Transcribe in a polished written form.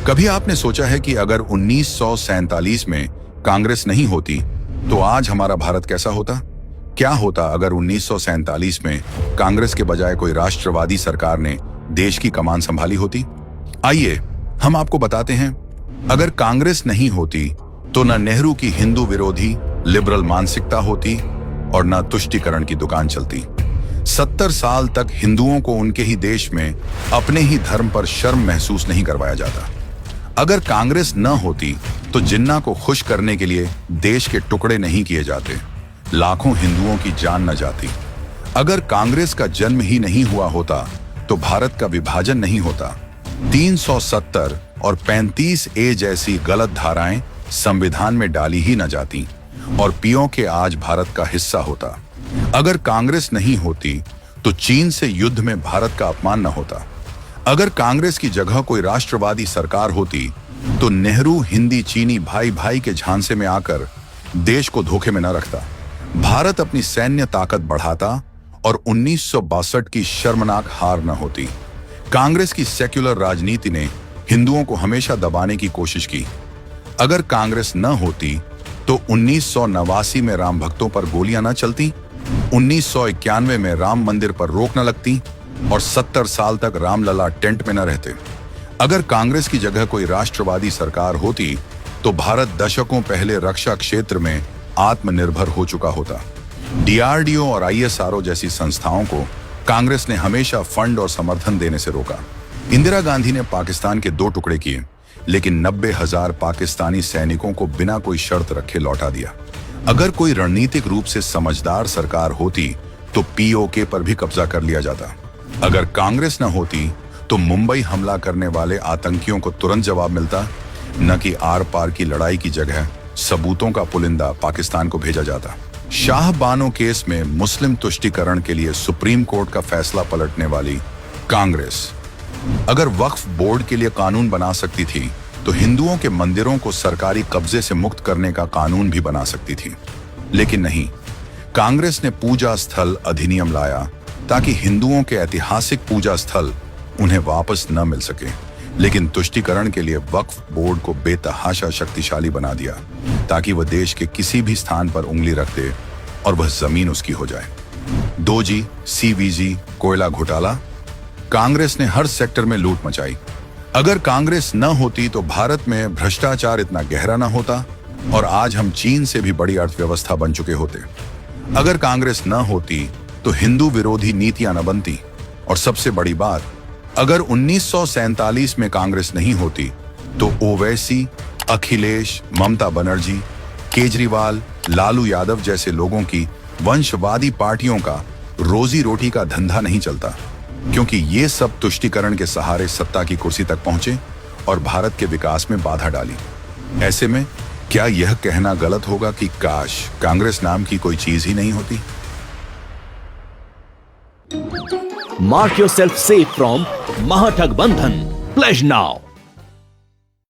कभी आपने सोचा है कि अगर 1947 में कांग्रेस नहीं होती तो आज हमारा भारत कैसा होता? क्या होता अगर 1947 में कांग्रेस के बजाय कोई राष्ट्रवादी सरकार ने देश की कमान संभाली होती? आइए हम आपको बताते हैं। अगर कांग्रेस नहीं होती तो न नेहरू की हिंदू विरोधी लिबरल मानसिकता होती और न तुष्टीकरण की दुकान चलती। 70 साल तक हिंदुओं को उनके ही देश में अपने ही धर्म पर शर्म महसूस नहीं करवाया जाता। अगर कांग्रेस न होती तो जिन्ना को खुश करने के लिए देश के टुकड़े नहीं किए जाते, लाखों हिंदुओं की जान न जाती। अगर कांग्रेस का जन्म ही नहीं हुआ होता तो भारत का विभाजन नहीं होता। 370 और 35A जैसी गलत धाराएं संविधान में डाली ही न जाती और पीओके आज भारत का हिस्सा होता। अगर कांग्रेस नहीं होती तो चीन से युद्ध में भारत का अपमान न होता। अगर कांग्रेस की जगह कोई राष्ट्रवादी सरकार होती तो नेहरू हिंदी चीनी भाई भाई के झांसे में आकर देश को धोखे में न रखता। भारत अपनी सैन्य ताकत बढ़ाता और 1962 की शर्मनाक हार न होती। कांग्रेस की सेक्युलर राजनीति ने हिंदुओं को हमेशा दबाने की कोशिश की। अगर कांग्रेस न होती तो 1989 में राम भक्तों पर गोलियां न चलती, 1991 में राम मंदिर पर रोक न लगती और 70 साल तक रामलला टेंट में न रहते। अगर कांग्रेस की जगह कोई राष्ट्रवादी सरकार होती तो भारत दशकों पहले रक्षा क्षेत्र में आत्मनिर्भर हो चुका होता। DRDO और ISRO जैसी संस्थाओं को कांग्रेस ने हमेशा फंड और समर्थन देने से रोका। इंदिरा गांधी ने पाकिस्तान के 2 टुकड़े किए, लेकिन 90,000 पाकिस्तानी सैनिकों को बिना कोई शर्त रखे लौटा दिया। अगर कोई रणनीतिक रूप से समझदार सरकार होती तो POK पर भी कब्जा कर लिया जाता। अगर कांग्रेस न होती तो मुंबई हमला करने वाले आतंकियों को तुरंत जवाब मिलता, न कि आर पार की लड़ाई की जगह सबूतों का पुलिंदा पाकिस्तान को भेजा जाता। शाह बानो केस में मुस्लिम तुष्टीकरण के लिए सुप्रीम कोर्ट का फैसला पलटने वाली कांग्रेस अगर वक्फ बोर्ड के लिए कानून बना सकती थी तो हिंदुओं के मंदिरों को सरकारी कब्जे से मुक्त करने का कानून भी बना सकती थी। लेकिन नहीं, कांग्रेस ने पूजा स्थल अधिनियम लाया ताकि हिंदुओं के ऐतिहासिक पूजा स्थल उन्हें वापस न मिल सके, लेकिन तुष्टीकरण के लिए वक्फ बोर्ड को बेतहाशा शक्तिशाली बना दिया ताकि वह देश के किसी भी स्थान पर उंगली रख दे और वह जमीन उसकी हो जाए। 2G, CVG, कोयला घोटाला, कांग्रेस ने हर सेक्टर में लूट मचाई। अगर कांग्रेस न होती तो भारत में भ्रष्टाचार इतना गहरा न होता और आज हम चीन से भी बड़ी अर्थव्यवस्था बन चुके होते। अगर कांग्रेस न होती तो हिंदू विरोधी नीतियां न बनती और सबसे बड़ी बात, अगर 1947 में कांग्रेस नहीं होती तो ओवैसी, अखिलेश, ममता बनर्जी, केजरीवाल, लालू यादव जैसे लोगों की वंशवादी पार्टियों का रोजी रोटी का धंधा नहीं चलता, क्योंकि ये सब तुष्टीकरण के सहारे सत्ता की कुर्सी तक पहुंचे और भारत के विकास में बाधा डाली। ऐसे में क्या यह कहना गलत होगा कि काश कांग्रेस नाम की कोई चीज ही नहीं होती? Mark yourself safe from Mahathagabandhan. Pledge now.